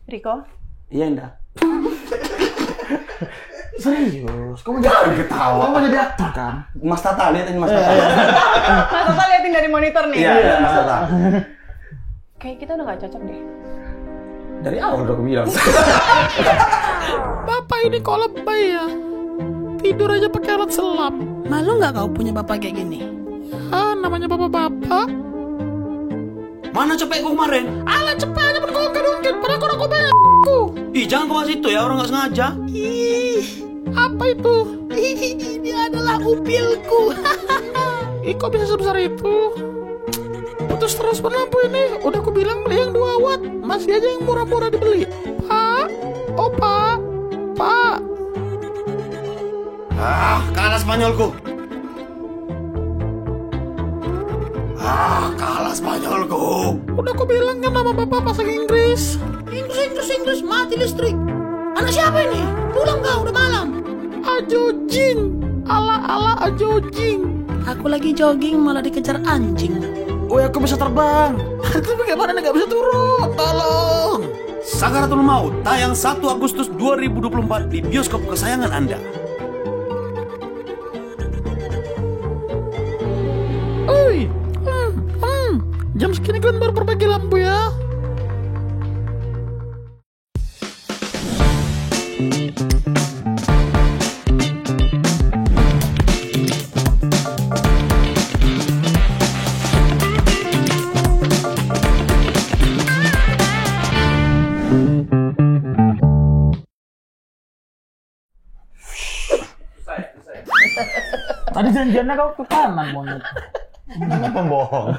Riko? Iya, Indah. Serius? Kamu jadi ketawa? Kamu jadi aktor kan? Mas Tata, lihat ini Mas Tata. Mas Tata liatin dari monitor nih. Iya, Mas Tata. Kayak kita udah gak cocok deh. Dari awal udah aku bilang. Bapak ini kok lebay ya? Tidur aja pakai alat selam. Malu nggak kau punya bapak kayak gini? Ah, namanya bapak-bapak. Mana cepekku kemarin? Alat cepetnya berkoket-koket, pada kau bayar. Ih, jangan kau kasih itu ya, orang nggak sengaja. Ih, apa itu? Ini adalah upilku. Ih, kok bisa sebesar itu? Putus terus lampu ini. Udah aku bilang beli yang 2 watt. Masih aja yang murah-murah dibeli. Pak, oh pak, pak. Ah, kalah Spanyolku. Kalah Spanyolku. Udah aku bilang kan nama bapak bahasa Inggris. Inggris, mati listrik. Anak siapa ini? Pulang kau, udah malam. Ajojing, ala ajojing. Aku lagi jogging malah dikejar anjing. Oh, aku bisa terbang. Tapi bagaimana nggak bisa turun? Tolong. Sakaratul Maut tayang 1 Agustus 2024 di bioskop kesayangan Anda. Oi, jam segini kalian baru perbaiki lampu ya? Tadi janjiannya kau ke kanan, monyet. Pembohong.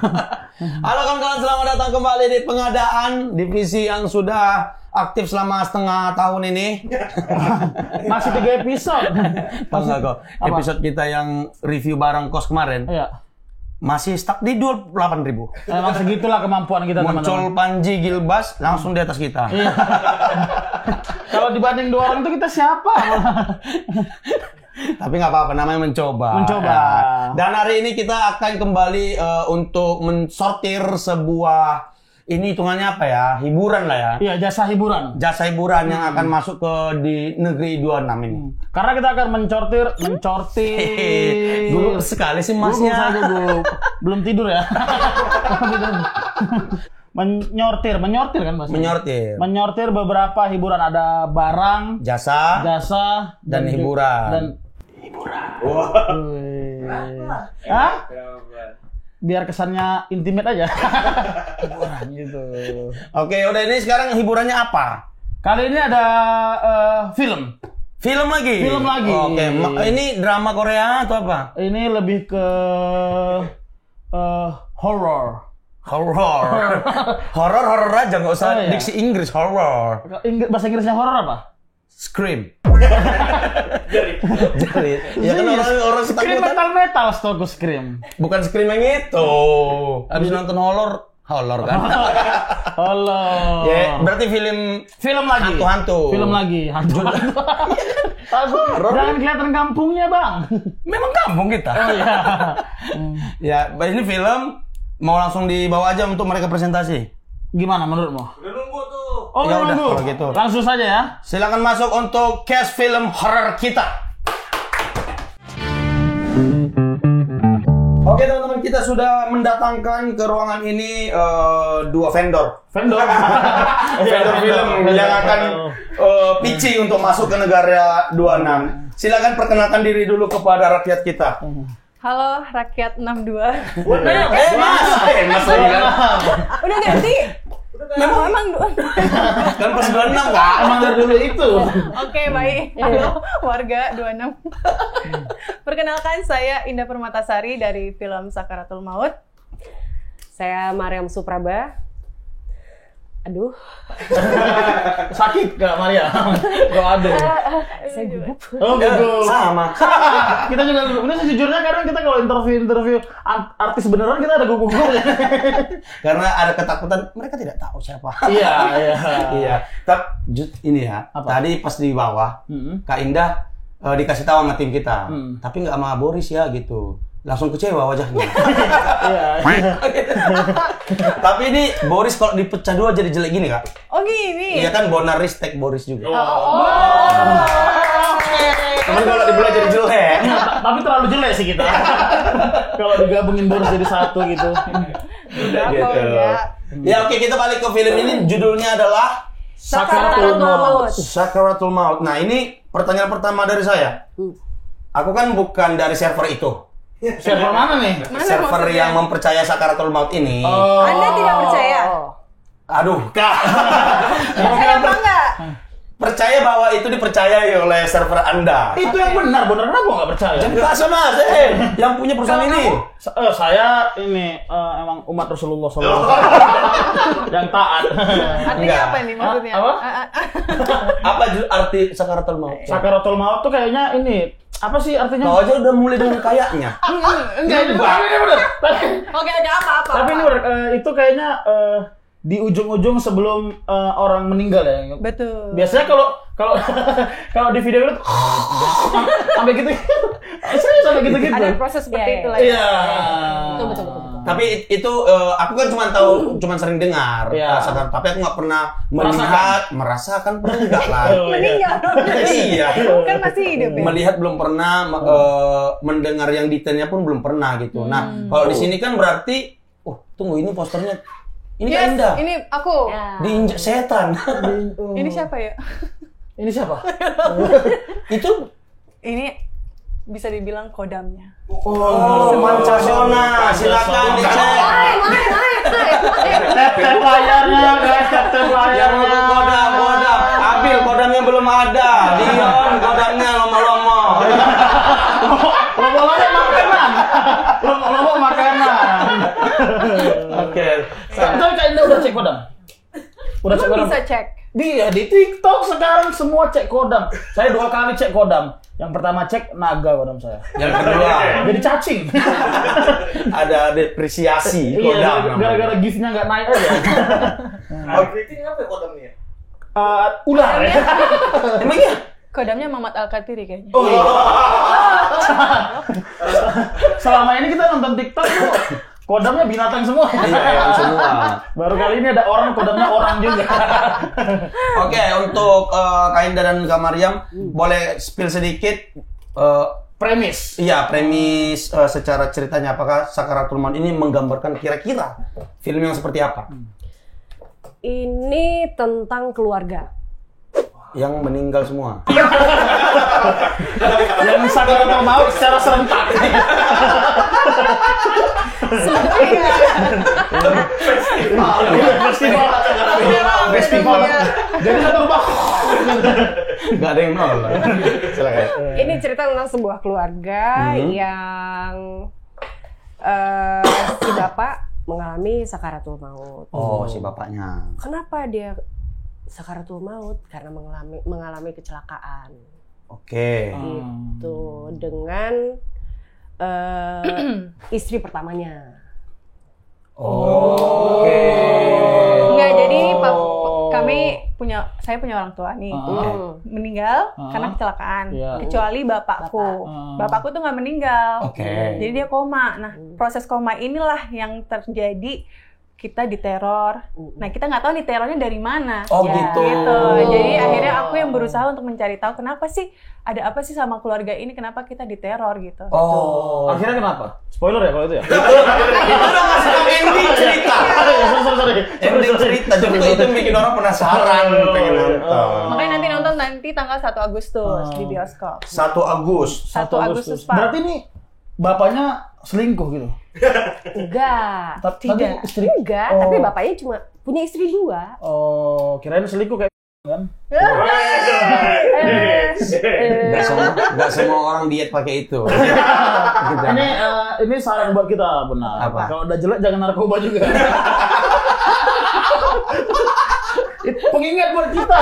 Halo kawan-kawan, selamat datang kembali di Pengadaan, divisi yang sudah aktif selama setengah tahun ini. Masih 3 episode. Enggak kok. Episode kita yang review barang kos kemarin. Iya. Masih stuck di 28.000. Emang segitulah kemampuan kita, Muncul teman-teman. Panji Gilbas langsung di atas kita. Iya. Kalau dibanding 2 orang itu kita siapa? Tapi nggak apa-apa, namanya mencoba. Mencoba. Ya. Dan hari ini kita akan kembali untuk mensortir sebuah, ini hitungannya apa ya? Hiburan lah ya. Iya, jasa hiburan. Jasa hiburan yang akan masuk ke di negeri 26 ini. Karena kita akan mencortir. Gugup sekali sih masnya. Gugup. Belum tidur ya. Menyortir kan Mas? Menyortir beberapa hiburan, ada barang, jasa dan hiburan. Dan hiburan. Hah? Biar kesannya intimate aja. Hiburan gitu. Oke, udah, ini sekarang hiburannya apa? Kali ini ada film. Film lagi. Oke, ini drama Korea atau apa? Ini lebih ke horror. Horror aja, nggak usah diksi Inggris. Horror. Bahasa Inggrisnya horror apa? Scream. Jadi, ya kan orang Scream ketakutan. metal setahu Scream. Bukan Scream yang itu. Habis nonton horror kan? Horror. Ya, berarti film lagi. Hantu-hantu. Film lagi. Hantu. Jangan kelihatan kampungnya, Bang. Memang kampung kita. Oh iya. Ya, ini film mau langsung dibawa aja untuk mereka presentasi. Gimana menurutmu? Udah nunggu tuh. Oh, Ya udah, nunggu. kalau gitu. Langsung saja ya. Silakan masuk untuk cast film horror kita. Oke teman-teman, kita sudah mendatangkan ke ruangan ini 2 vendor film yang akan pitching untuk masuk ke negara 26. Silakan perkenalkan diri dulu kepada rakyat kita. Halo rakyat 62. Mas lagi kan? Udah ganti? Emang Kan pas 26 kan? Emang dari dulu itu. Oke, baik. Halo warga 26. Perkenalkan, saya Indah Permatasari dari film Sakaratul Maut. Saya Mariam Supraba. Aduh. Sakit gak Maria? Gak ada. Saya gugup. Oh, gugup. Sama. Kita juga gugup. Ini sejujurnya kadang kita kalau interview artis beneran kita ada gugup-gugupnya. Karena ada ketakutan, mereka tidak tahu siapa. Iya. Tapi ini ya, Apa? tadi pas di bawah, Kak Indah dikasih tahu sama tim kita, tapi nggak sama Boris ya gitu. langsung kecewa wajahnya. Iya. Tapi ini Boris kalau dipecah dua jadi jelek gini, Kak. Oh gini. Iya kan Bonaris tag Boris juga. Oke. Tapi kalau dibelah jadi jelek. Tapi terlalu jelek sih kita. Kalau digabungin Boris jadi satu gitu. Udah Gitu. kok ya. Ya oke, kita balik ke film ini. Judulnya adalah Sakaratul Maut. Sakaratul Maut. Nah, ini pertanyaan pertama dari saya. Aku kan bukan dari server itu. Server mana nih? Server maksudnya? yang mempercaya Sakaratul Maut ini. Anda tidak percaya? Aduh, Kak. Kenapa enggak? Percaya bahwa itu dipercayai oleh server Anda. Itu yang benar, kenapa nggak percaya? Jangan sama yang punya perusahaan ini. Saya ini emang umat Rasulullah SAW yang taat. Artinya Enggak. apa nih maksudnya? Apa? Apa arti Sakaratul Maut? Sakaratul Maut tuh kayaknya ini apa sih artinya? Kau aja udah mulai dengan kayaknya. Enggak, ini bener. Oke, apa? Tapi ini bener, itu kayaknya di ujung-ujung sebelum orang meninggal ya. Betul. Biasanya kalau kalau di video itu sampai gitu. Saya sampai gitu-gitu. Ada proses seperti Iya, itu lah. Iya. Betul. Tapi itu aku kan cuma sering dengar. Iya. Tapi aku nggak pernah merasakan pernah enggak lah. Meninggal. Iya. Kan masih hidup ya. Melihat belum pernah, mendengar yang detailnya pun belum pernah gitu. Nah, kalau di sini kan berarti, tunggu ini posternya, ini Yes, Kak Indah, ini aku. Ya. diinjak setan. Ini siapa ya? Ini siapa? Itu Ini bisa dibilang kodamnya. Mancasona, silakan dicek. Tap layarnya guys, tap Yang layarnya. kodam. Abil kodamnya belum ada. Dion kodamnya lomo-lomo. Lobo-lobo makanan. Lobo-lobo makanan. Oke. Tapi Kak Indah udah cek kodam? Udah cek Lu kodam? bisa cek. Dia di TikTok sekarang semua cek kodam. Saya 2 kali cek kodam. Yang pertama cek naga kodam saya. Yang kedua, Jadi cacing. ada depresiasi kodam. Iya, namanya. gara-gara giftnya nggak naik aja. Rating apa kodamnya? Ular ya. Emang iya? Kodamnya Mamat Al-Katiri kayaknya. Oh iya. Selama ini kita nonton TikTok tuh kodamnya binatang semua. Iya, semua. Baru kali ini ada orang kodamnya orang juga. Oke, untuk Kak Indah dan Kak Mariam, boleh spill sedikit Premis. iya, premis secara ceritanya. Apakah Sakaratul Maut ini menggambarkan kira-kira film yang seperti apa? Ini tentang keluarga. Yang meninggal semua. Yang Sakaratul Maut secara serentak. Festival. Jadi satu rumah. Gak ada yang nol. Silakan. Ini cerita tentang sebuah keluarga yang si bapak mengalami sakaratul maut. Oh, si bapaknya. Kenapa dia sakaratul maut? Karena mengalami kecelakaan. Oke. Gitu dengan istri pertamanya. Oke. Enggak, jadi saya punya orang tua nih. Meninggal karena kecelakaan. Iya. Kecuali bapakku. Bapakku tuh nggak meninggal. Oke. Jadi dia koma. Nah, proses koma inilah yang terjadi, kita diteror. Nah, kita nggak tahu nih terornya dari mana. Oh, Ya, gitu. Gitu. Jadi akhirnya aku yang berusaha untuk mencari tahu kenapa sih, ada apa sih sama keluarga ini, kenapa kita diteror gitu. Oh. Akhirnya kenapa? Spoiler ya kalau itu ya? Itu udah ngasih tau ending cerita. Sorry. Ending cerita. Jadi itu yang bikin orang penasaran pengen nonton. Makanya nanti nonton tanggal 1 Agustus di bioskop. 1 Agustus. 1 Agustus, Pak. Berarti ini bapaknya selingkuh gitu? Enggak. Tapi istri... Enggak, tapi bapaknya cuma punya istri 2. Oh, kirain selingkuh kayak kan? Nggak semua orang diet pakai itu. Ini saran buat kita, benar. Apa? Kalau udah jelek jangan narkoba juga. Itu pengingat buat kita.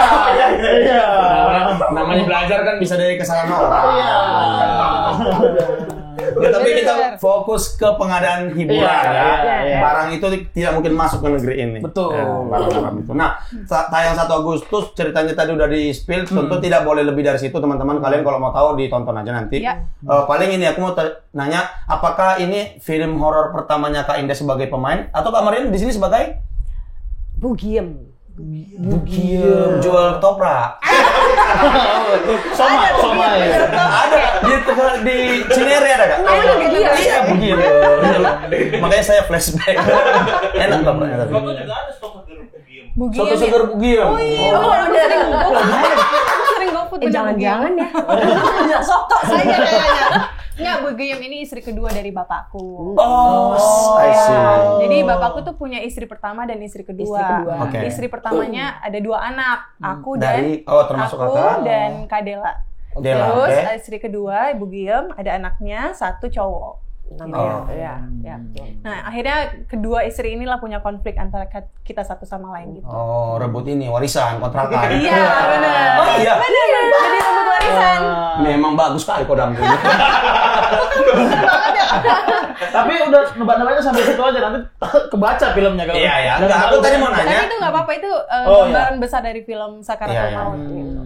Iya. Namanya belajar kan bisa dari kesalahan orang. Iya. Tapi kita fokus ke pengadaan hiburan ya. Barang itu tidak mungkin masuk ke negeri ini. Betul. Barang haram itu. Nah, tayang 1 Agustus ceritanya tadi udah di-spill, tentu tidak boleh lebih dari situ teman-teman. Kalian kalau mau tahu ditonton aja nanti. Paling ini aku mau nanya, apakah ini film horor pertamanya Kak Indah sebagai pemain atau Kak Mariam di sini sebagai Bugiem. jual ketoprak? Sama ya. Ada di Cinere ada Kak? Iya, Bugiem. Makanya saya flashback. Enak ketopraknya. Bugiem. Soto seger Bugiem. Oh iya, aku sering GoFood. Jangan-jangan ya. Soto saya kayaknya. Enggak, Bugiem ini istri kedua dari bapakku. Oh, I see. Jadi bapakku tuh punya istri pertama dan istri kedua. Oke. Istri pertamanya ada 2 anak, aku Dari- dan termasuk aku kakak? dan Kak Dela. Dela, Terus oke. istri kedua Ibu Giem ada anaknya 1 cowok. Namanya ya. Nah, akhirnya kedua istri inilah punya konflik antara kita satu sama lain gitu. Oh, rebut ini warisan kontrakan. Iya, benar. Oh iya. Benar. Jadi rebut warisan. Memang bagus kali kodam ini. Tapi udah nebak-nebaknya sampai situ aja, nanti kebaca filmnya kalau. Iya ya. Enggak, aku tadi mau Tapi nanya. itu nggak apa-apa, itu Oh, gambaran besar dari film Sakaratul Iya, iya.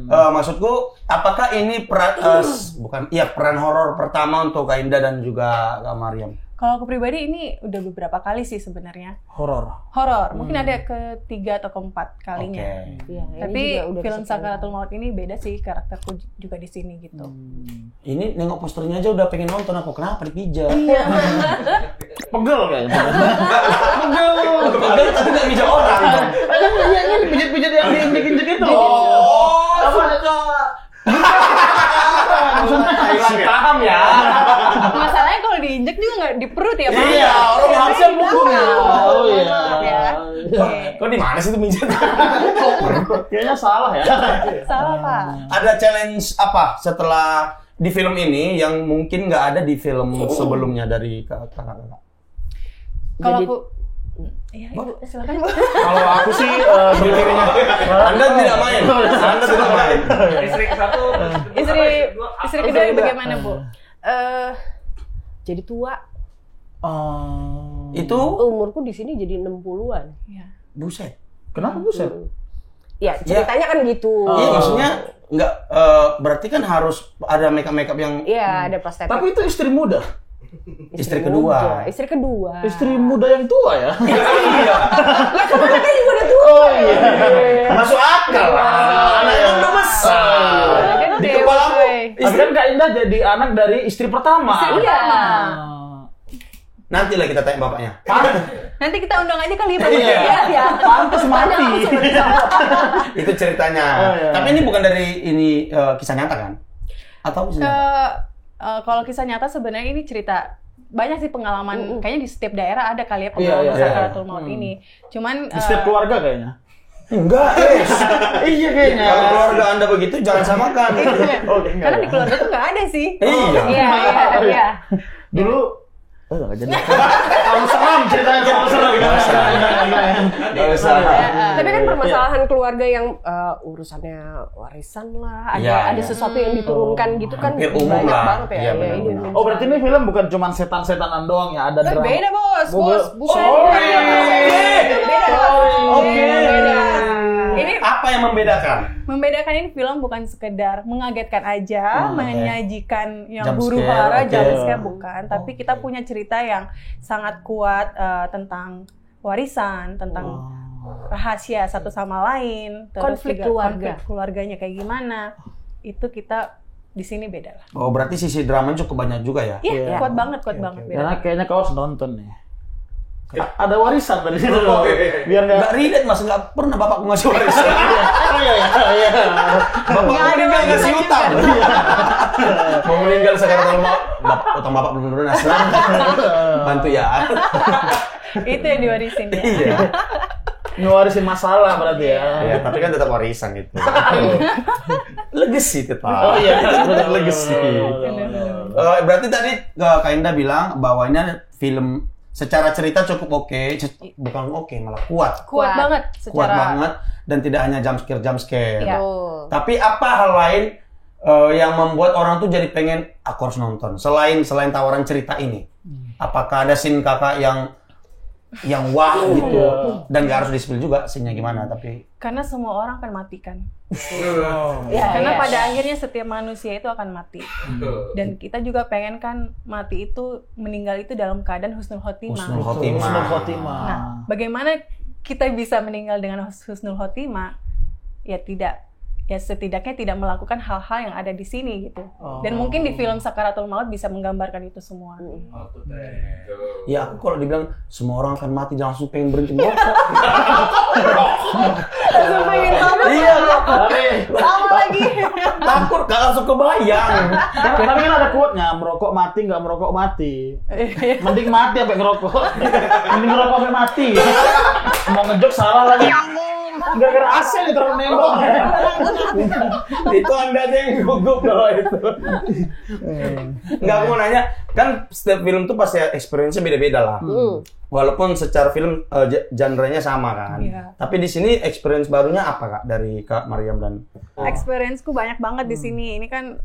Maut. Maksudku, apakah ini peran horor pertama untuk Kak Indah dan juga Kak Mariam? Kalau aku pribadi ini udah beberapa kali sih sebenarnya. Horor. Horor, mungkin ada ketiga atau keempat kalinya. Oke. Iya, ini Tapi juga udah film kesekian. Sakaratul Maut ini beda sih, karakterku juga di sini gitu. Ini nengok posternya aja udah pengen nonton aku. Kenapa dipijat? Pegel kayaknya. Pegel tapi nggak mijat orang. Kayaknya pijat-pijat yang diinjek-injek itu. Oh, suka. Paham ya? Masalahnya kalau diinjek juga nggak di perut ya, Pak? Iya, orang harusnya mukul. Oh iya. Ya. Oke. Kok di mana sih itu mijat? Kayaknya salah ya. Salah, Pak. Ada challenge apa setelah di film ini yang mungkin nggak ada di film sebelumnya dari kakak-kakak? Kalau Jadi- aku Iya, Ibu, silakan, Bu. Kalau aku sih mikirnya Anda tidak main. Anda tidak main. Istri kedua bagaimana, Bu? Jadi tua. Itu Umurku di sini jadi 60-an. Iya. buset. kenapa buset? Ya, ceritanya kan gitu. Iya, maksudnya nggak berarti kan harus ada makeup yang Iya, ada plastik. Tapi itu istri muda. istri kedua. Istri kedua. Istri muda yang tua ya. Iya. Ya kan anaknya juga udah tua. Oh iya. Masuk akal lah. Anaknya udah besar. Kan Di dewa, kepalamu. coy. Tapi kan Kak Indah jadi anak dari istri pertama. Iya. Nanti lah kita tanya bapaknya. Nanti kita undang aja kali, Pak. Iya. Ya. Pantes mati. Itu ceritanya. Oh, iya. Tapi ini bukan dari kisah nyata kan? Atau kisah nyata? Kalau kisah nyata sebenarnya ini cerita banyak sih pengalaman. Kayaknya di setiap daerah ada kali ya pengalaman Iya, iya. Sakaratul Maut ini. Cuman Di setiap keluarga kayaknya. Enggak, Iya kayaknya. Kalau keluarga Anda begitu jangan samakan. karena di keluarga tuh nggak ada sih. Iya. Iya. Dulu enggak jadi. Terlalu seram ceritanya, terlalu seram. Nggak usah. Tapi kan permasalahan keluarga yang urusannya warisan lah, Iya, ada iya. sesuatu yang diturunkan gitu kan Hampir umum banyak lah. banget ya. Iya, Ya, benar-benar. ini. Oh berarti ini film bukan cuma setan-setanan doang ya, ada drama. Beda, Bos. Oh, Bos. Bukan. iya. Beda. Oke. Beda. Ini Apa yang membedakan? membedakan ini film bukan sekedar mengagetkan aja, menyajikan yang Jump huru scare, hara, oke. jump scare bukan, tapi kita punya cerita yang sangat kuat tentang warisan, tentang rahasia satu sama lain, terus Konflik juga keluarga. konflik keluarganya kayak gimana. Itu kita di sini beda lah. Oh, berarti sisi dramanya cukup banyak juga ya? Iya, kuat banget, kuat banget. beda. Karena kayaknya kau harus nonton nih. Ada warisan dari situ. Biar Nggak relate mas, nggak pernah bapakku ngasih warisan. Oh iya. Bapak meninggal ngasih utang. Mau meninggal sekarang mau utang bapak belum lunas. Bantu ya. Itu yang diwarisin ya. Iya. Ngewarisin masalah berarti ya. Ya, tapi kan tetap warisan gitu. Legacy tetap. Oh iya. Tetap legacy. Berarti tadi Kak Indah bilang bahwa ini ada film secara cerita cukup oke, bukan oke malah kuat. Kuat banget Kuat secara banget dan tidak hanya jump scare. Iya. Oh. Tapi apa hal lain yang membuat orang tuh jadi pengen aku harus nonton selain tawaran cerita ini? Apakah ada scene kakak yang wah gitu dan nggak harus di-spill juga scene-nya gimana tapi karena semua orang akan mati kan. Karena pada akhirnya setiap manusia itu akan mati. Dan kita juga pengen kan mati itu meninggal itu dalam keadaan husnul khotimah. Husnul khotimah. Nah, bagaimana kita bisa meninggal dengan husnul khotimah? Ya setidaknya tidak melakukan hal-hal yang ada di sini gitu. Dan mungkin di film Sakaratul Maut bisa menggambarkan itu semua. Ya aku kalau dibilang semua orang akan mati jangan langsung pengen berhenti merokok. Langsung pengen Iya, sama lagi. takut gak langsung kebayang. Tapi kan ada quote-nya, merokok mati nggak merokok mati. Mending mati sampai ngerokok. Mending ngerokok sampai mati. Mau ngejok salah lagi. Gara-gara AC nih terlalu nembok. Itu Anda aja yang gugup kalau itu. Enggak, aku mau nanya, kan setiap film tuh pasti experience-nya beda-beda lah. Walaupun secara film genre-nya sama kan. Tapi di sini experience barunya apa Kak dari Kak Mariam dan Experience-ku banyak banget di sini. Ini kan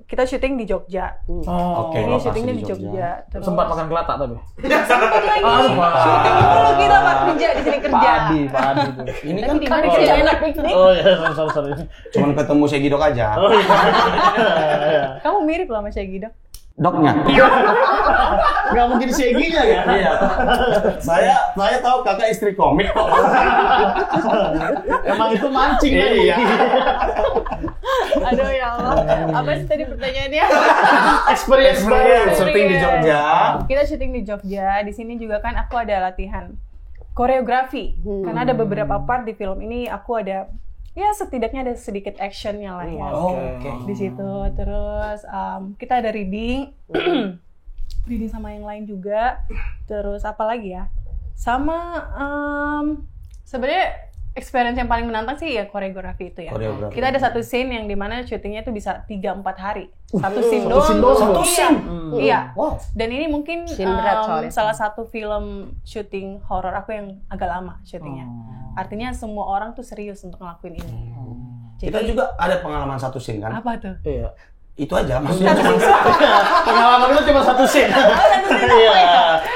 kita syuting di Jogja. Ini syutingnya di Jogja. Terus Sempat makan gelatak tapi. sempat lagi. Syuting dulu kita Pak kerja di sini kerja. Padi tuh. ini kan Di mana kerja enak piknik? Oh iya, sorry. cuman ketemu Segidok aja. Oh iya. Kamu mirip loh sama Syegidok. Doknya. Nggak mungkin seginya kan? Iya. Saya tahu kakak istri komik kok. Emang itu mancing kan? Iya. Aduh ya Allah. Apa sih tadi pertanyaannya? Experience Syuting di Jogja. Kita syuting di Jogja. Di sini juga kan aku ada latihan koreografi. Karena ada beberapa part di film ini aku ada setidaknya ada sedikit actionnya lah ya. Di situ terus kita ada reading sama yang lain juga. Terus apa lagi ya? Sama sebenarnya experience yang paling menantang sih ya koreografi itu ya. Kita ada satu scene yang dimana syutingnya itu bisa 3-4 hari. Satu scene doang. Iya. Wow. Dan ini mungkin salah satu film syuting horor aku yang agak lama syutingnya. Artinya semua orang tuh serius untuk ngelakuin ini. Kita juga ada pengalaman satu scene kan? Apa tuh? Iya. Itu aja, maksudnya cuma Pengalaman kita cuma satu scene. Iya.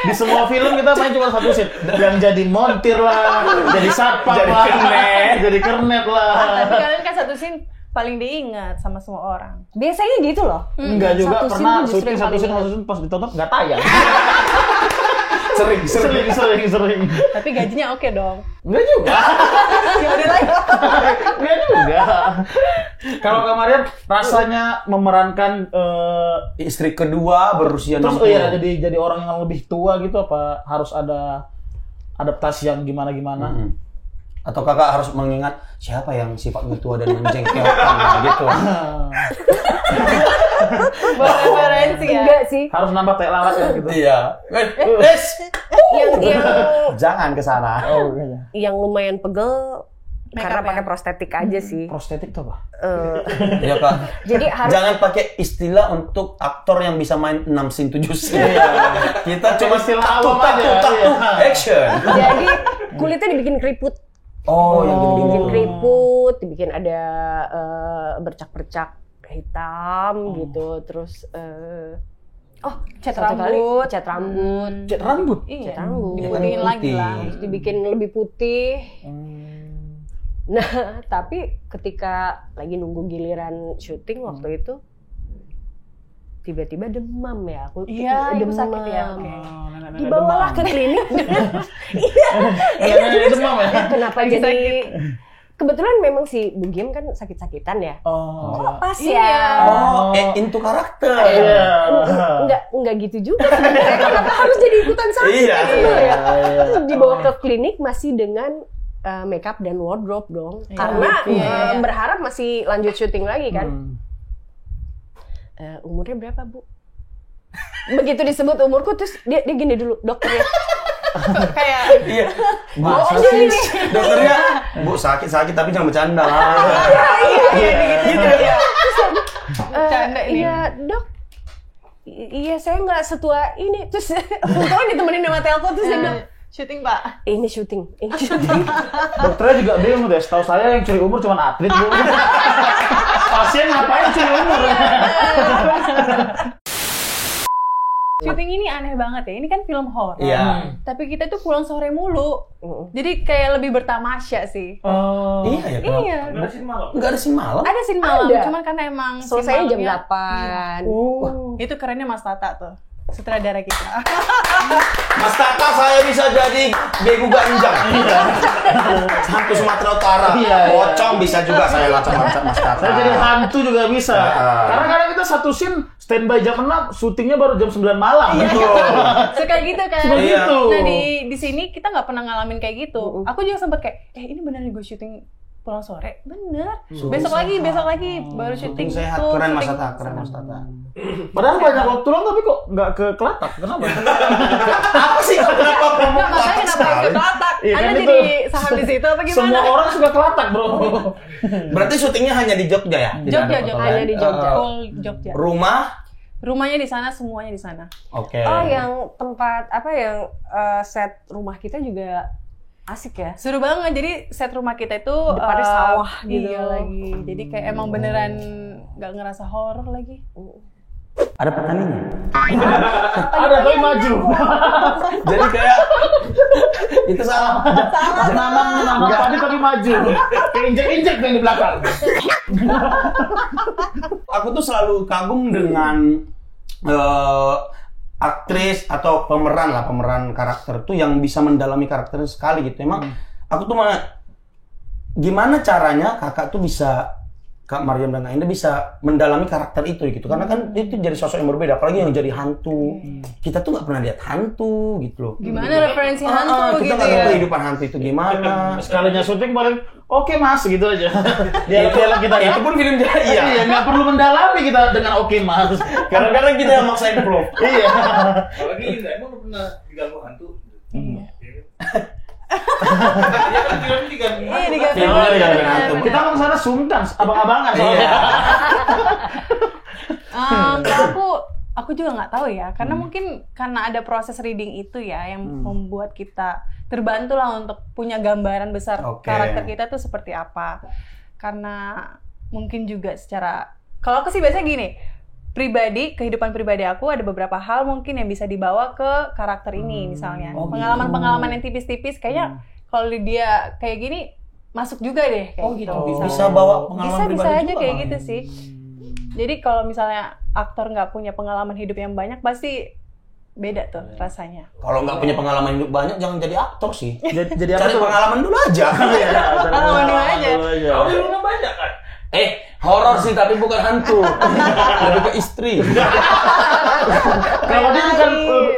Di semua film kita main cuma satu scene. Yang jadi montir lah, jadi satpam lah, jadi kernet lah. Tapi kalian kan satu scene paling diingat sama semua orang. Biasanya gitu loh. Enggak juga, Satu pernah scene syuting justru yang satu scene pas ditonton nggak tayang. Sering. Tapi gajinya oke dong. Enggak juga. Ya udah lagi. Enggak juga. Kalau Kak Mariam rasanya memerankan istri kedua berusia 60. terus jadi orang yang lebih tua gitu, apa harus ada adaptasi yang gimana? Atau kakak harus mengingat siapa yang sifatnya tua dan menjengkelkan gitu. Referensi ya. Enggak sih. Harus nambah teh lalat ya gitu. Iya. Jangan ke sana. Oh iya. Yang lumayan pegel karena ya? pakai prostetik aja sih. Prostetik tuh apa? Iya Kak. Jadi harus Jangan pakai istilah untuk aktor yang bisa main 6 scene 7 scene. Kita cuma istilah takut awam aja. action. jadi kulitnya dibikin keriput. Yang Dibikin keriput, dibikin ada bercak-bercak hitam gitu, terus Cat satu kali rambut. cat rambut. Cat rambut. Iya. Cat rambut. Diputihin lagi lah. Terus dibikin lebih putih. Nah, tapi ketika lagi nunggu giliran syuting waktu itu tiba-tiba demam ya. Aku Iya, ibu sakit ya. Oke. Dibawalah ke klinik. Iya, demam ya. Kenapa jadi kebetulan memang si Bu Giem kan sakit-sakitan ya. Pas ya. Into karakter. Enggak gitu juga sebenarnya. Kenapa harus jadi ikutan sakit gitu ya? Terus dibawa ke klinik masih dengan makeup dan wardrobe dong. Karena berharap masih lanjut syuting lagi kan. Umurnya berapa, Bu? Begitu disebut umurku terus dia gini dulu, dokternya. Kayak Iya. Masa sih? Dokternya, Bu sakit tapi jangan bercanda lah. gitu ya. Bercanda ini. Iya, Dok. Iya, saya nggak setua ini. Terus untung ditemenin sama telepon terus dia bilang, syuting Pak. ini syuting. Dokternya juga bingung deh. Setahu saya yang curi umur cuma atlet, Bu. Pasien ngapain cuci umur? Syuting ini aneh banget ya. Ini kan film horor. Iya. Tapi kita tuh pulang sore mulu. Jadi kayak lebih bertamasya sih. Oh. Iya ya. Iya. Enggak ada scene malam. Ada scene malam, Ada. cuman karena emang Selesai jam scene 8. Wah, itu kerennya Mas Tata tuh. Sutradara kita. Mas Tata saya bisa jadi begu ganjang. Hantu Sumatera Utara. Pocong bisa juga saya lacak-lacak Mas Tata. Saya jadi hantu juga bisa. Karena kadang kita satu scene standby jam 6, syutingnya baru jam 9 malam. Suka gitu kan. Seperti itu. Nah di sini kita nggak pernah ngalamin kayak gitu. Aku juga sempet kayak, ini beneran gue syuting pulang sore, bener. Besok lagi baru syuting sehat, tuh. keren Mas Tata, keren Mas Tata. Padahal banyak waktu luang tapi kok nggak ke Kelatak, kenapa? Apa sih kenapa promo Nggak, makanya kenapa ke Kelatak? Iya, Anda kan jadi itu. saham di situ apa gimana? Semua orang suka Kelatak, bro. Berarti syutingnya hanya di Jogja ya? Tidak Jogja, ada kota hanya lain? di Jogja. Full Jogja. Rumahnya di sana, semuanya di sana. Oke. Oh, yang tempat set rumah kita juga asik ya. Seru banget. Jadi set rumah kita itu depannya sawah gitu. Iya lagi. Jadi kayak emang beneran nggak ngerasa horor lagi. Ada petaninya. Ada tapi maju. Jadi kayak itu salah. Nanam padi tapi maju. Kayak injek-injek yang di belakang. Aku tuh selalu kagum dengan aktris atau pemeran karakter tuh yang bisa mendalami karakternya sekali gitu. Emang aku tuh gimana caranya kakak tuh bisa, Kak Maryam dan Ainda bisa mendalami karakter itu gitu. Karena kan itu jadi sosok yang berbeda, apalagi yang jadi hantu. Kita tuh nggak pernah lihat hantu gitu loh. Gimana referensi hantu kita gitu nggak ya? tahu kehidupan hantu itu gimana. Sekalinya syuting paling oke mas gitu aja. Dialog kita Itu pun film jadi iya nggak perlu mendalami kita dengan oke mas. Kadang-kadang kita yang maksain improve. Iya. Apalagi Indra, emang lu pernah diganggu hantu? Iya. Dia kan filmnya diganggu hantu. Iya, diganggu hantu. Kita kan kesana sungkan, abang-abangan soalnya. Kalau aku juga nggak tahu ya, karena mungkin karena ada proses reading itu ya yang membuat kita terbantu lah untuk punya gambaran besar karakter kita tuh seperti apa. Karena mungkin juga secara, kalau aku sih biasanya gini, kehidupan pribadi aku ada beberapa hal mungkin yang bisa dibawa ke karakter ini misalnya. Pengalaman-pengalaman yang tipis-tipis kayaknya kalau dia kayak gini masuk juga deh kayak gitu. Bisa bawa pengalaman pribadi bisa aja juga, kayak Bang. gitu sih. Jadi kalau misalnya aktor nggak punya pengalaman hidup yang banyak pasti beda tuh rasanya. Kalau nggak punya pengalaman hidup banyak jangan jadi aktor sih. Jadi apa Cari tuh? pengalaman dulu aja. Pengalaman dulu aja. Kau di rumah banyak kan? Horor sih tapi bukan hantu. Lebih ke istri. Kalau dia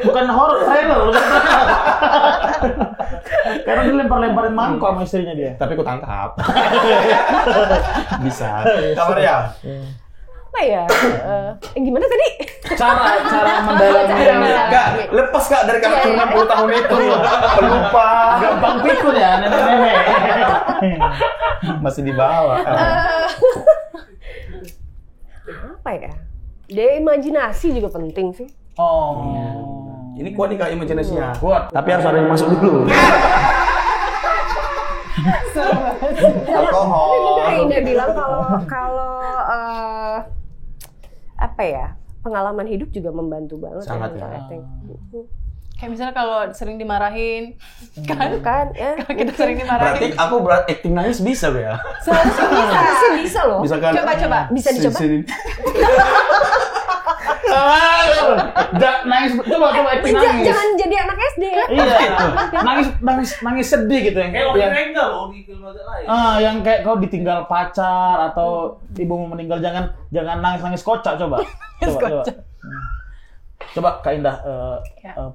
bukan horor, trailer. Karena dia lempar-lemparin mangkok sama istrinya dia. Tapi aku tangkap. Bisa. Kabar ya? Apa ya? Gimana tadi? Cara mendalami. Enggak, lepas Kak dari karakter 60 tahun itu. Pelupa. Gampang pikun ya, nenek-nenek. Masih di bawah. Apa ya? Dia imajinasi juga penting sih. Oh. Ini kuat nih Kak imajinasinya. Kuat. Tapi harus ada yang masuk dulu. Alkohol. Tapi Indah bilang kalau apa ya, pengalaman hidup juga membantu banget. Sangat untuk ya. acting. Kayak misalnya kalau sering dimarahin, kan Ya, kalau kita sering dimarahin. Berarti aku acting nangis bisa ya? Seharusnya bisa loh. Misalkan Coba. Bisa dicoba? Nangis, coba acting nangis. Jangan jadi anak SD. Iya, nangis sedih gitu yang Kayak Oki Rengga loh di film agak lain. yang kayak kau ditinggal pacar atau ibumu meninggal, jangan nangis kocak, coba. Coba Kak Indah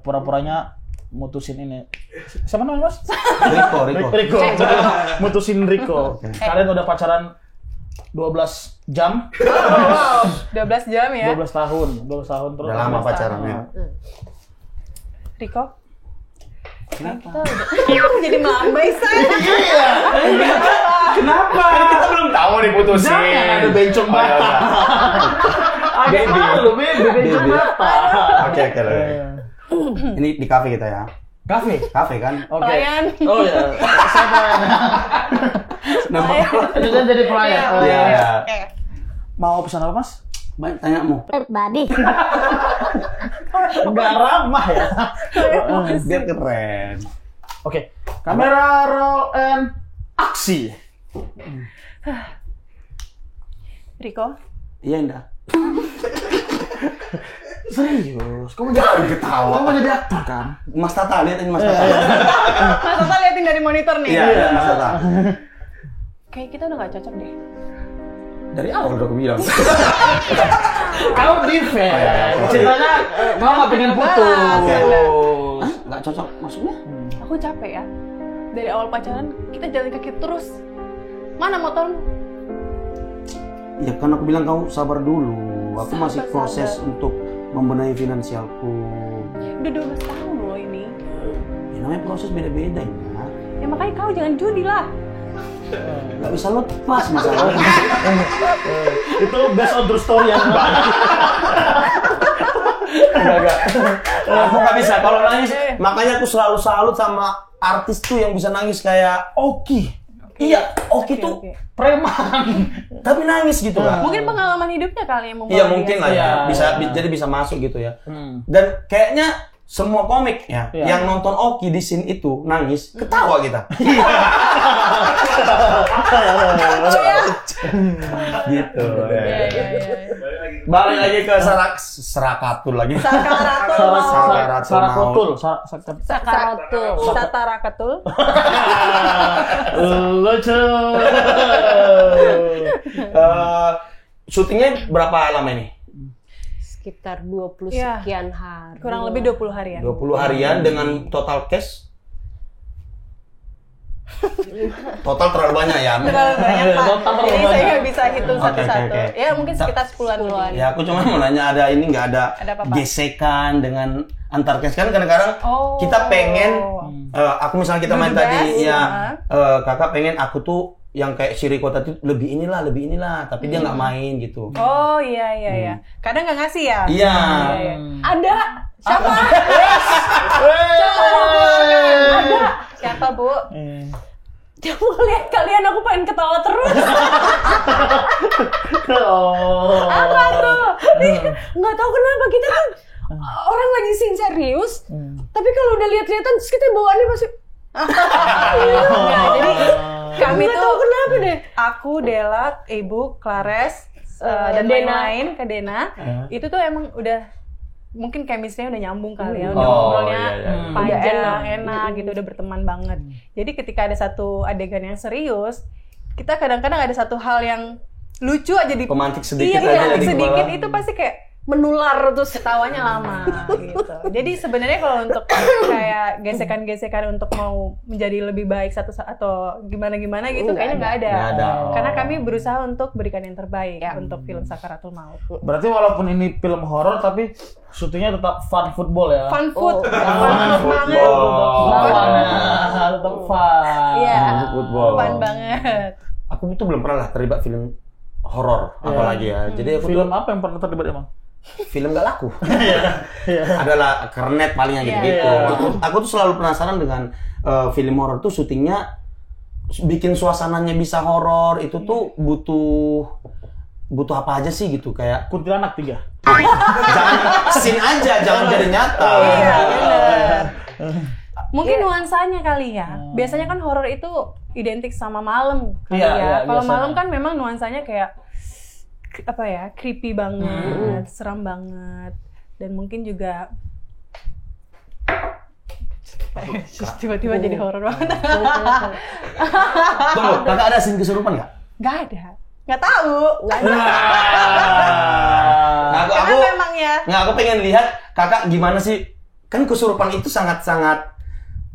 pura-puranya mutusin ini. Siapa namanya Mas? Riko. Mutusin Riko. Kalian udah pacaran 12 jam? 12 jam ya. 12 tahun terus. Udah lama pacarannya. Riko? Kenapa? Kita jadi melambai saya. Iya. Kenapa? Kan kita belum tahu nih putusin. Jangan ada bencong mata. Agak malu, bencong mata. Oke. Ini di kafe kita ya. Kafe kan? Oke. Pelayan. Oh ya. Saya pelayan. Nampak. Itu kan jadi pelayan. Iya. Oke. Mau pesan apa, Mas? Baik, tanyamu. Badi. Enggak ramah ya. Biar keren. Oke, kamera roll and aksi. Riko? Iya, Indah. Serius? Kamu jadi ketawa? Kamu jadi aktor kan? Mas Tata, lihat ini Mas Tata. Mas Tata liatin dari monitor nih. Iya, Mas Tata. Kayak kita udah gak cocok deh. Dari awal udah aku bilang. Kamu defense. Ceritanya kamu nggak pengen putus. Nggak cocok maksudnya? Aku capek ya. Dari awal pacaran kita jalan kaki terus. Mana motormu? Ya kan aku bilang kamu sabar dulu. Aku masih Sabar. proses untuk membenahi finansialku. Udah 12 tahun loh ini. Ya namanya proses beda-beda ya. Ya makanya kau jangan judi lah. Nggak bisa lepas masalahnya. Itu based on true story yang mana? Enggak. Aku nggak bisa kalau nangis. Makanya aku selalu salut sama artis tuh yang bisa nangis kayak Oki. Iya, Oki tuh Preman. tapi nangis gitu kan. Mungkin pengalaman hidupnya kali yang membawa Iya dia mungkin lah ya. Jadi bisa masuk gitu ya. Dan kayaknya semua komik ya yang nonton Oki di scene itu nangis, ketawa kita. Gitu. Balik lagi ke Sarakatul lagi. Sarakatul. Satarakatul. Lucu. Syutingnya berapa lama ini? Sekitar 20 Iya. sekian hari. Kurang lebih 20 harian. 20 harian dengan total cash? Total terlalu banyak ya? Terlalu banyak Pak. Terlalu Jadi banyak. saya nggak bisa hitung Oke, satu-satu. oke. Ya mungkin sekitar 10-an lebih. Ya aku cuma mau nanya ada ini nggak ada Ada apa, Pak? gesekan dengan antar cash kan kadang-kadang Oh. kita pengen aku misalnya kita main Do the tadi best, ya kakak pengen aku tuh yang kayak si Riko tadi lebih inilah tapi dia nggak main gitu. Oh iya. Kadang nggak ngasih ya? Iya. Ada siapa? Ada. Siapa Bu? Coba lihat kalian, aku pengen ketawa terus. Apa tuh? Nggak tahu kenapa kita kan orang lagi scene serius, tapi kalau udah lihat-lihatan terus kita bawaannya masih. Nah, jadi kami Nggak tuh tahu kenapa deh. aku, Dela, Ibu, Clares, dan Dena. lain-lain ke Dena. Itu tuh emang udah mungkin chemistry-nya udah nyambung kali ya, udah Oh, ngobrolnya iya. panjang, enak gitu, udah berteman banget. Jadi ketika ada satu adegan yang serius, kita kadang-kadang ada satu hal yang lucu aja di Pemantik sedikit iya, aja jadi sedikit malah. itu pasti kayak Menular terus. ketawanya lama gitu. Jadi sebenarnya kalau untuk kayak gesekan-gesekan untuk mau menjadi lebih baik satu atau gimana-gimana gitu kayaknya nggak ada. Nggak ada. Karena kami berusaha untuk berikan yang terbaik untuk film Sakaratul Maut. Berarti walaupun ini film horor tapi syutingnya tetap fun football ya. Fun food, fun banget. Lawannya tetap fun. Iya, Football. fun banget. Aku itu belum pernah lah terlibat film horor apalagi ya. Jadi aku Film tuh apa yang pernah terlibat emang? film gak laku. Adalah Kernet palingnya gitu-gitu. Aku tuh selalu penasaran dengan film horor tuh syutingnya bikin suasananya bisa horor itu tuh butuh apa aja sih gitu kayak Kuntilanak 3. jangan scene aja jangan jadi nyata. Iya, benar. Mungkin nuansanya kali ya. Biasanya kan horor itu identik sama malam kali Iya, ya. iya, Kalau biasanya. malam kan memang nuansanya kayak apa ya, creepy banget, seram banget, dan mungkin juga tiba-tiba jadi horor banget. Tunggu, kakak ada scene kesurupan nggak? Gak ada, nggak tahu. Aku Karena memang ya. nggak aku pengen lihat kakak gimana sih kan kesurupan itu sangat-sangat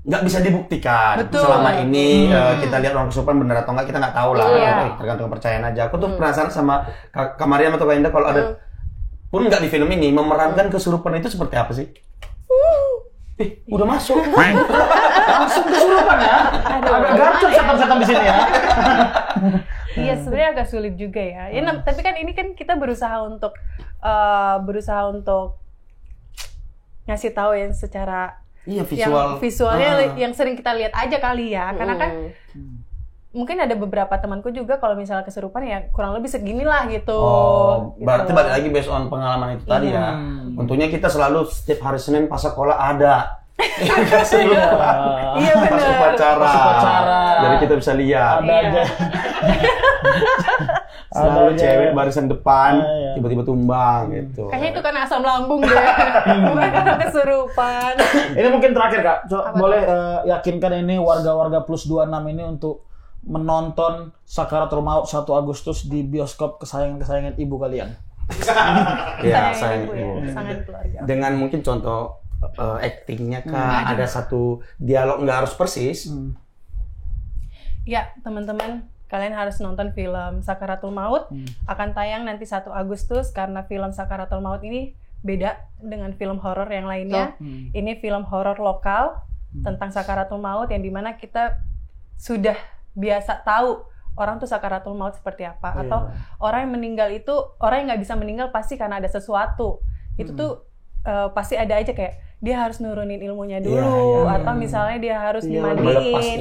nggak bisa dibuktikan. Betul. Selama ini kita lihat orang kesurupan benar atau nggak kita nggak tahu lah. Iya. Tergantung kepercayaan aja. Aku tuh penasaran sama Kak Mariam atau Kak Indah kalau ada pun nggak di film ini memerankan kesurupan itu seperti apa sih? Udah masuk. Langsung kesurupan ya. Agak gacor setan-setan di sini ya. Iya, sebenarnya agak sulit juga ya. Tapi kan ini kan kita berusaha untuk ngasih tahu yang secara Iya visualnya yang sering kita lihat aja kali ya. Karena kan mungkin ada beberapa temanku juga kalau misalnya kesurupan ya kurang lebih seginilah gitu. Oh, gitu. berarti balik lagi based on pengalaman itu tadi ya. Untungnya kita selalu setiap hari Senin pas sekolah ada. Iya Pas upacara. Jadi kita bisa lihat. Ada aja. Selalu cewek barisan depan, tiba-tiba tumbang gitu. Kayaknya itu kan asam lambung deh. Bukan karena kesurupan. Ini mungkin terakhir Kak, boleh yakinkan ini warga-warga plus 26 ini untuk menonton Sakaratul Maut 1 Agustus di bioskop kesayangan ibu kalian. Iya, sayang ibu. Sangat keluarga. Dengan mungkin contoh actingnya Kak, ada satu dialog nggak harus persis. Ya, teman-teman, kalian harus nonton film Sakaratul Maut. Akan tayang nanti 1 Agustus karena film Sakaratul Maut ini beda dengan film horor yang lainnya. Ini film horor lokal tentang Sakaratul Maut yang dimana kita sudah biasa tahu orang tuh Sakaratul Maut seperti apa. Atau orang yang meninggal itu, orang yang nggak bisa meninggal pasti karena ada sesuatu. Itu tuh pasti ada aja kayak dia harus nurunin ilmunya dulu, atau misalnya dia harus dimandiin,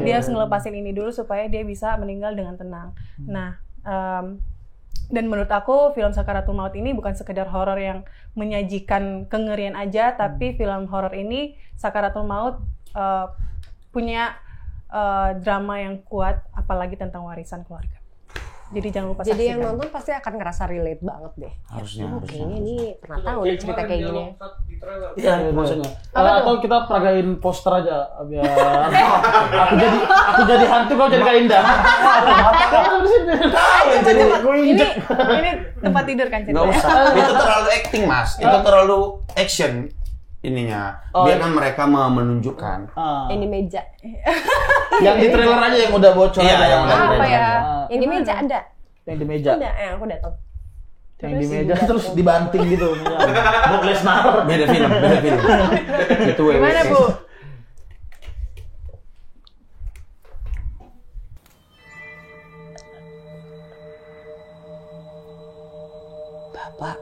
dia harus ngelepasin ini dulu supaya dia bisa meninggal dengan tenang. Nah, dan menurut aku film Sakaratul Maut ini bukan sekedar horor yang menyajikan kengerian aja, tapi film horor ini Sakaratul Maut punya drama yang kuat, apalagi tentang warisan keluarga. Jadi jangan lupa saksikan. Jadi yang nonton pasti akan ngerasa relate banget deh. Harusnya. Kayaknya ini pernah tahu nih cerita kayak gini. Iya, maksudnya. Atau kita peragain poster aja biar aku jadi hantu, kau jadi Kak Indah. Ini tempat tidur kan Nggak ceritanya. usah. Itu terlalu acting Mas. Itu terlalu action ininya. Biarkan mereka menunjukkan. Ini meja. Yang di trailer aja yang udah bocor. Iya, yang udah Apa ya? Yang di meja ada. Yang di meja. Ada, aku datang. Yang di meja terus dibanting gitu. Brock Lesnar. Beda film. Itu Gimana, Bu? Bapak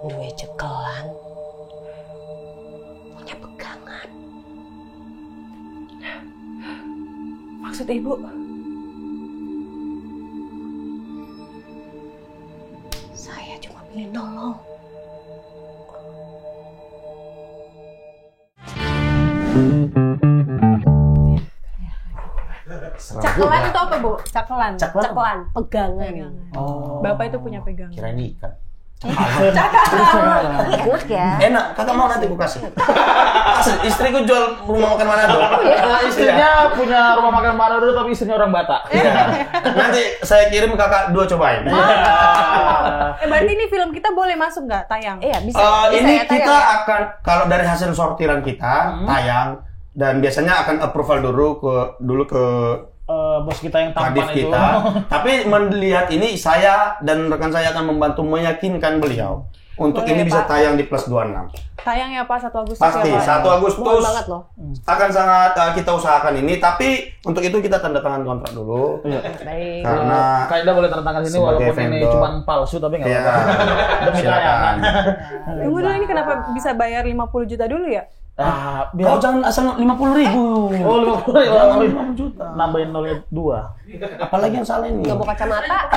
duwe cekelan. Punya pegangan. Maksud Ibu? Saya cuma pilih nolong. Cakelan itu apa, Bu? Cakelan. Cekelan, pegangan. Oh. Bapak itu punya pegangan. Kirain ikan. Enak ya. Enak, kakak mau nanti aku kasih. Istriku jual rumah makan Manado. Istrinya punya rumah makan Manado tapi istrinya orang Batak. Iya. Nanti saya kirim kakak 2 cobain. Berarti ini film kita boleh masuk nggak tayang? Iya, bisa. Ini ya, kita akan, kalau dari hasil sortiran kita tayang, dan biasanya akan approval dulu ke bos kita yang tampan Kadif itu. kita. Tapi melihat ini, saya dan rekan saya akan membantu meyakinkan beliau untuk Boleh, ini bisa Pak. tayang di Plus 26. Tayang ya Pak 1 Agustus Pasti ya Pak? 1 Agustus Mohon banget loh. akan sangat kita usahakan ini, tapi untuk itu kita tanda tangan kontrak dulu. Baik. Karena Kak Indah boleh tanda tangan sini sebagai walaupun ini vendor. cuma palsu tapi nggak Iya. apa-apa. Demi Silakan. tayangan. Tunggu dulu, ini kenapa bisa bayar 50 juta dulu ya? Kau jangan asal 50.000. Oh, 50 juta. Nambahin 0,2. Apalagi yang salah ini. Nggak bawa kacamata.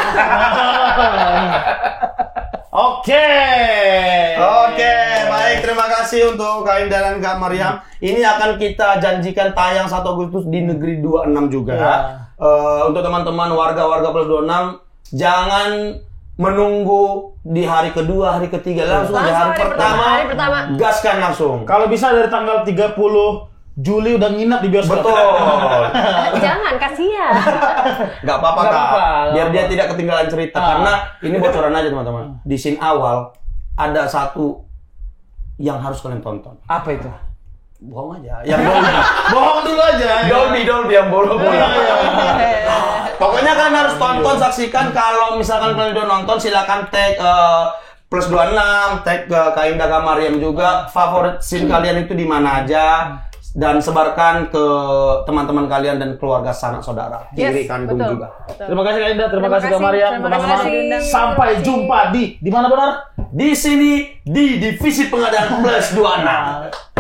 Oke, baik, terima kasih untuk Kak Indah dan Kak Mariam. Ini akan kita janjikan tayang 1 Agustus di Negeri 26 juga. Iya. Untuk teman-teman warga-warga Plus 26, jangan menunggu di hari kedua, hari ketiga, langsung di hari pertama, gaskan langsung. Kalau bisa dari tanggal 30 Juli udah nginep di bioskop. Betul. Jangan, kasihan. Gak apa-apa Nggak Kak, apa-apa. biar dia tidak ketinggalan cerita. Karena ini bocoran aja teman-teman. Di scene awal ada satu yang harus kalian tonton. Apa itu? Bohong aja. Yang Dolby. Bohong dulu aja. Dolby yang bola-bola. Pokoknya kalian harus tonton, saksikan. Kalau misalkan kalian udah nonton, silakan tag Plus 26, tag ke Kak Indah, Kak Mariam juga. Favorit scene kalian itu di mana aja, dan sebarkan ke teman-teman kalian dan keluarga sanak saudara. Kiri kandung betul. juga. Terima kasih Kak Indah, terima kasih Kak kasih, Mariam. terima Teman-teman, kasih. sampai jumpa di mana benar? Di sini di divisi pengadaan Plus 26.